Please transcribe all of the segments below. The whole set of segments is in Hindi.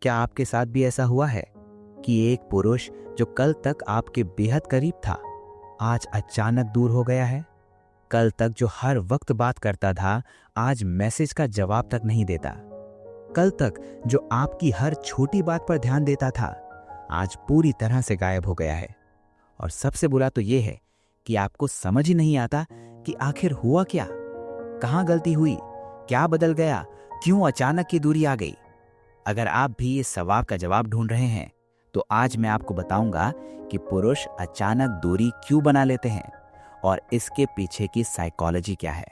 क्या आपके साथ भी ऐसा हुआ है कि एक पुरुष जो कल तक आपके बेहद करीब था, आज अचानक दूर हो गया है? कल तक जो हर वक्त बात करता था, आज मैसेज का जवाब तक नहीं देता। कल तक जो आपकी हर छोटी बात पर ध्यान देता था, आज पूरी तरह से गायब हो गया है। और सबसे बुरा तो यह है कि आपको समझ ही नहीं आता कि आखिर हुआ क्या, कहां गलती हुई, क्या बदल गया, क्यों अचानक की दूरी आ गई। अगर आप भी इस सवाल का जवाब ढूंढ रहे हैं तो आज मैं आपको बताऊंगा कि पुरुष अचानक दूरी क्यों बना लेते हैं और इसके पीछे की साइकोलॉजी क्या है।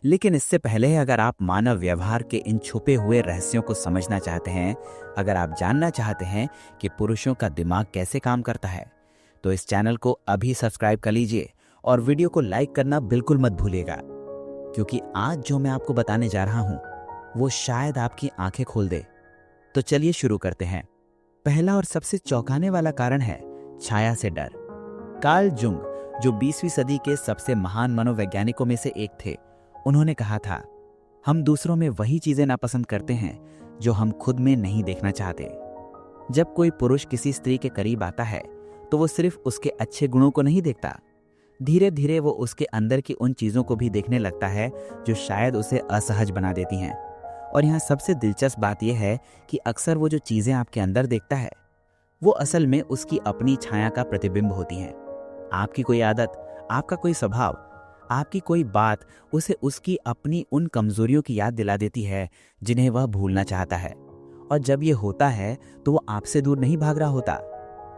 लेकिन इससे पहले अगर आप मानव व्यवहार के इन छुपे हुए रहस्यों को समझना चाहते हैं, अगर आप जानना चाहते हैं कि पुरुषों का दिमाग कैसे काम करता है, तो इस चैनल को अभी सब्सक्राइब कर लीजिए और वीडियो को लाइक करना बिल्कुल मत भूलिएगा, क्योंकि आज जो मैं आपको बताने जा रहा हूं वो शायद आपकी आंखें खोल दे। तो चलिए शुरू करते हैं। पहला और सबसे चौंकाने वाला कारण है छाया से डर। कार्ल जुंग, जो 20वीं सदी के सबसे महान मनोवैज्ञानिकों में से एक थे, उन्होंने कहा था, हम दूसरों में वही चीजें नापसंद करते हैं जो हम खुद में नहीं देखना चाहते। जब कोई पुरुष किसी स्त्री के करीब आता है तो वो सिर्फ उसके अच्छे गुणों को नहीं देखता, धीरे धीरे वो उसके अंदर की उन चीजों को भी देखने लगता है जो शायद उसे असहज बना देती हैं। और यहाँ सबसे दिलचस्प बात यह है कि अक्सर वो जो चीजें आपके अंदर देखता है वो असल में उसकी अपनी छाया का प्रतिबिंब होती हैं। आपकी कोई आदत, आपका कोई स्वभाव, आपकी कोई बात उसे उसकी अपनी उन कमजोरियों की याद दिला देती है जिन्हें वह भूलना चाहता है। और जब ये होता है तो वो आपसे दूर नहीं भाग रहा होता,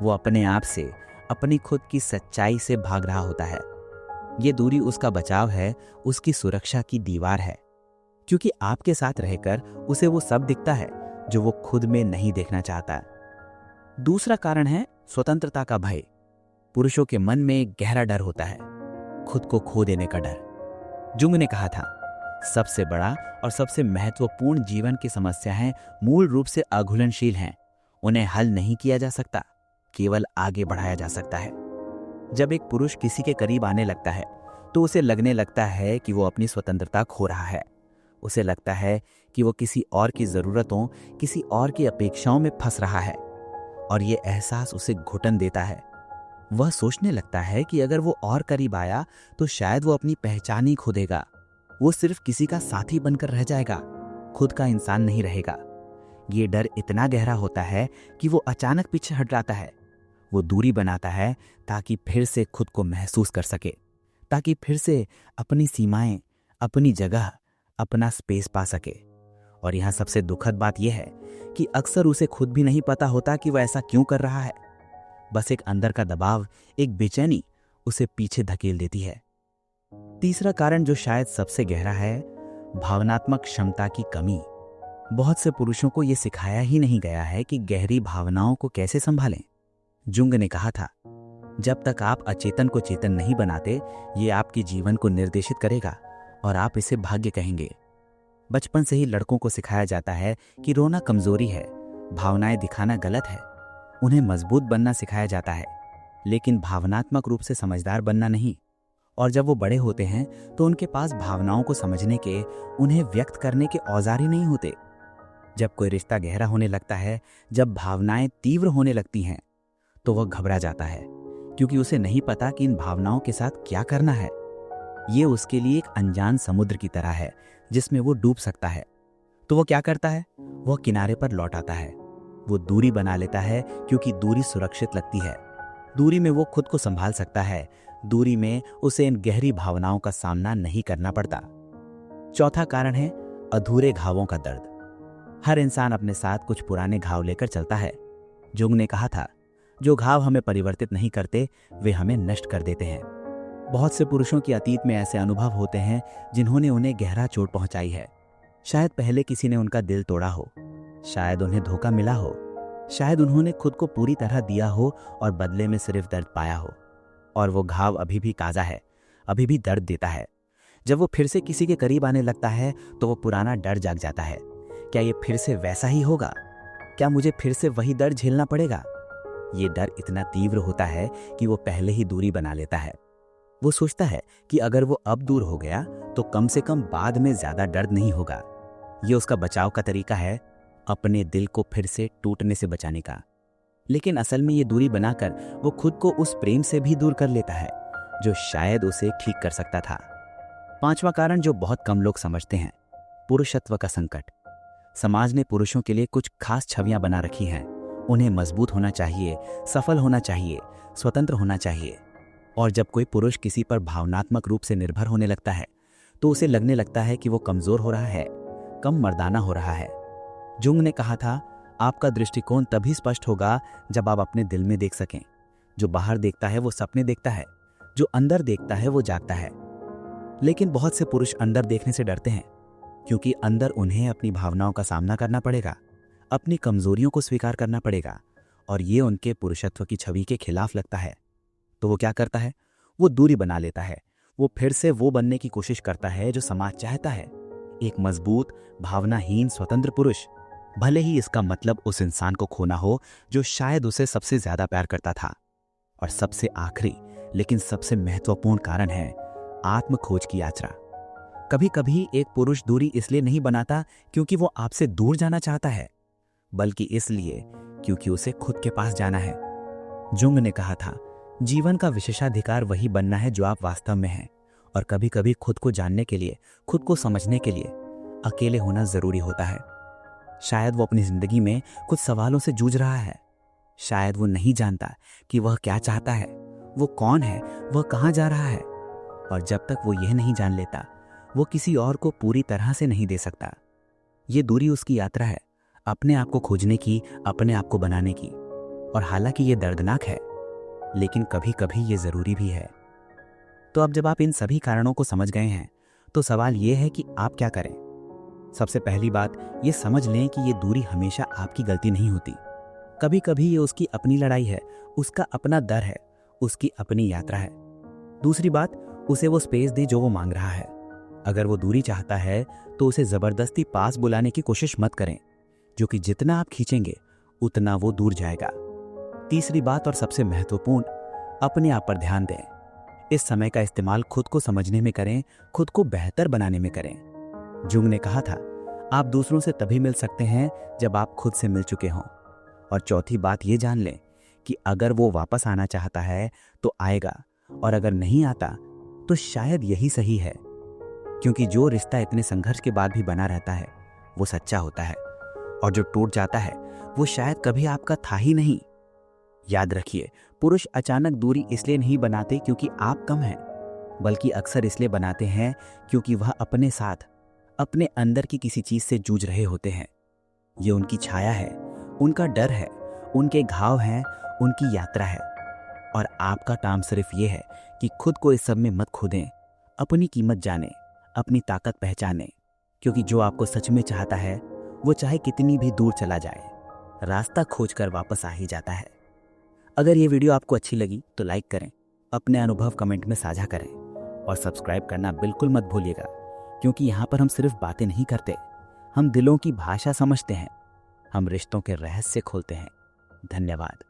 वो अपने आप से, अपनी खुद की सच्चाई से भाग रहा होता है। ये दूरी उसका बचाव है, उसकी सुरक्षा की दीवार है, क्योंकि आपके साथ रहकर उसे वो सब दिखता है जो वो खुद में नहीं देखना चाहता। दूसरा कारण है स्वतंत्रता का भय। पुरुषों के मन में एक गहरा डर होता है, खुद को खो देने का डर। जुंग ने कहा था, सबसे बड़ा और सबसे महत्वपूर्ण जीवन की समस्याएं मूल रूप से अघुलनशील हैं। उन्हें हल नहीं किया जा सकता, केवल आगे बढ़ाया जा सकता है। जब एक पुरुष किसी के करीब आने लगता है तो उसे लगने लगता है कि वो अपनी स्वतंत्रता खो रहा है। उसे लगता है कि वो किसी और की जरूरतों, किसी और की अपेक्षाओं में फंस रहा है, और ये एहसास उसे घुटन देता है। वह सोचने लगता है कि अगर वो और करीब आया तो शायद वो अपनी पहचान ही खो देगा। वो सिर्फ किसी का साथी बनकर रह जाएगा, खुद का इंसान नहीं रहेगा। ये डर इतना गहरा होता है कि वो अचानक पीछे हट जाता है। वो दूरी बनाता है ताकि फिर से खुद को महसूस कर सके, ताकि फिर से अपनी सीमाएं, अपनी जगह, अपना स्पेस पा सके। और यहाँ सबसे दुखद बात यह है कि अक्सर उसे खुद भी नहीं पता होता कि वह ऐसा क्यों कर रहा है। बस एक अंदर का दबाव, एक बेचैनी उसे पीछे धकेल देती है। तीसरा कारण जो शायद सबसे गहरा है, भावनात्मक क्षमता की कमी। बहुत से पुरुषों को यह सिखाया ही नहीं गया है कि गहरी भावनाओं को कैसे संभालें। जुंग ने कहा था, जब तक आप अचेतन को चेतन नहीं बनाते, ये आपके जीवन को निर्देशित करेगा और आप इसे भाग्य कहेंगे। बचपन से ही लड़कों को सिखाया जाता है कि रोना कमजोरी है, भावनाएं दिखाना गलत है। उन्हें मजबूत बनना सिखाया जाता है, लेकिन भावनात्मक रूप से समझदार बनना नहीं। और जब वो बड़े होते हैं तो उनके पास भावनाओं को समझने के, उन्हें व्यक्त करने के औजार ही नहीं होते। जब कोई रिश्ता गहरा होने लगता है, जब भावनाएं तीव्र होने लगती हैं, तो वह घबरा जाता है, क्योंकि उसे नहीं पता कि इन भावनाओं के साथ क्या करना है। ये उसके लिए एक अनजान समुद्र की तरह है जिसमें वो डूब सकता है। तो वो क्या करता है? वह किनारे पर लौट आता है। वो दूरी बना लेता है क्योंकि दूरी सुरक्षित लगती है। दूरी में वो खुद को संभाल सकता है, दूरी में उसे इन गहरी भावनाओं का सामना नहीं करना पड़ता। चौथा कारण है अधूरे घावों का दर्द। हर इंसान अपने साथ कुछ पुराने घाव लेकर चलता है। जुंग ने कहा था, जो घाव हमें परिवर्तित नहीं करते वे हमें नष्ट कर देते हैं। बहुत से पुरुषों के अतीत में ऐसे अनुभव होते हैं जिन्होंने उन्हें गहरा चोट पहुंचाई है। शायद पहले किसी ने उनका दिल तोड़ा हो, शायद उन्हें धोखा मिला हो, शायद उन्होंने खुद को पूरी तरह दिया हो और बदले में सिर्फ दर्द पाया हो। और वो घाव अभी भी ताजा है, अभी भी दर्द देता है। जब वो फिर से किसी के करीब आने लगता है तो वो पुराना डर जाग जाता है। क्या ये फिर से वैसा ही होगा? क्या मुझे फिर से वही दर्द झेलना पड़ेगा? ये डर इतना तीव्र होता है कि वो पहले ही दूरी बना लेता है। वो सोचता है कि अगर वो अब दूर हो गया तो कम से कम बाद में ज्यादा दर्द नहीं होगा। ये उसका बचाव का तरीका है, अपने दिल को फिर से टूटने से बचाने का। लेकिन असल में ये दूरी बनाकर वो खुद को उस प्रेम से भी दूर कर लेता है जो शायद उसे ठीक कर सकता था। पांचवा कारण जो बहुत कम लोग समझते हैं, पुरुषत्व का संकट। समाज ने पुरुषों के लिए कुछ खास छवियां बना रखी हैं। उन्हें मजबूत होना चाहिए, सफल होना चाहिए, स्वतंत्र होना चाहिए। और जब कोई पुरुष किसी पर भावनात्मक रूप से निर्भर होने लगता है तो उसे लगने लगता है कि वो कमजोर हो रहा है, कम मर्दाना हो रहा है। जुंग ने कहा था, आपका दृष्टिकोण तभी स्पष्ट होगा जब आप अपने दिल में देख सकें। जो बाहर देखता है वो सपने देखता है, जो अंदर देखता है वो जागता है। लेकिन बहुत से पुरुष अंदर देखने से डरते हैं, क्योंकि अंदर उन्हें अपनी भावनाओं का सामना करना पड़ेगा, अपनी कमजोरियों को स्वीकार करना पड़ेगा, और ये उनके पुरुषत्व की छवि के खिलाफ लगता है। तो वो क्या करता है? वो दूरी बना लेता है। वो फिर से वो बनने की कोशिश करता है जो समाज चाहता है, एक मजबूत, भावनाहीन, स्वतंत्र पुरुष। भले ही इसका मतलब उस इंसान को खोना हो जो शायद उसे सबसे ज्यादा प्यार करता था। और सबसे आखिरी लेकिन सबसे महत्वपूर्ण कारण है आत्म खोज की यात्रा। कभी कभी एक पुरुष दूरी इसलिए नहीं बनाता क्योंकि वो आपसे दूर जाना चाहता है, बल्कि इसलिए क्योंकि उसे खुद के पास जाना है। जुंग ने कहा था, जीवन का विशेषाधिकार वही बनना है जो आप वास्तव में हैं। और कभी कभी खुद को जानने के लिए, खुद को समझने के लिए अकेले होना जरूरी होता है। शायद वो अपनी जिंदगी में कुछ सवालों से जूझ रहा है। शायद वो नहीं जानता कि वह क्या चाहता है, वो कौन है, वह कहां जा रहा है। और जब तक वो यह नहीं जान लेता, वो किसी और को पूरी तरह से नहीं दे सकता। ये दूरी उसकी यात्रा है, अपने आप को खोजने की, अपने आप को बनाने की। और हालांकि ये दर्दनाक है, लेकिन कभी कभी ये जरूरी भी है। तो अब जब आप इन सभी कारणों को समझ गए हैं, तो सवाल ये है कि आप क्या करें। सबसे पहली बात ये समझ लें कि ये दूरी हमेशा आपकी गलती नहीं होती। कभी कभी ये उसकी अपनी लड़ाई है, उसका अपना डर है, उसकी अपनी यात्रा है। दूसरी बात, उसे वो स्पेस दे जो वो मांग रहा है। अगर वो दूरी चाहता है तो उसे जबरदस्ती पास बुलाने की कोशिश मत करें, जो कि जितना आप खींचेंगे उतना वो दूर जाएगा। तीसरी बात और सबसे महत्वपूर्ण, अपने आप पर ध्यान दें। इस समय का इस्तेमाल खुद को समझने में करें, खुद को बेहतर बनाने में करें। जुंग ने कहा था, आप दूसरों से तभी मिल सकते हैं जब आप खुद से मिल चुके हों। और चौथी बात ये जान लें कि अगर वो वापस आना चाहता है तो आएगा, और अगर नहीं आता तो शायद यही सही है। क्योंकि जो रिश्ता इतने संघर्ष के बाद भी बना रहता है वो सच्चा होता है, और जो टूट जाता है वो शायद कभी आपका था ही नहीं। याद रखिए, पुरुष अचानक दूरी इसलिए नहीं बनाते क्योंकि आप कम हैं, बल्कि अक्सर इसलिए बनाते हैं क्योंकि वह अपने साथ, अपने अंदर की किसी चीज से जूझ रहे होते हैं। ये उनकी छाया है, उनका डर है, उनके घाव हैं, उनकी यात्रा है। और आपका काम सिर्फ ये है कि खुद को इस सब में मत खो दें, अपनी कीमत जानें, अपनी ताकत पहचानें। क्योंकि जो आपको सच में चाहता है वो चाहे कितनी भी दूर चला जाए, रास्ता खोजकर वापस आ ही जाता है। अगर ये वीडियो आपको अच्छी लगी तो लाइक करें, अपने अनुभव कमेंट में साझा करें, और सब्सक्राइब करना बिल्कुल मत भूलिएगा। क्योंकि यहाँ पर हम सिर्फ बातें नहीं करते, हम दिलों की भाषा समझते हैं, हम रिश्तों के रहस्य खोलते हैं। धन्यवाद।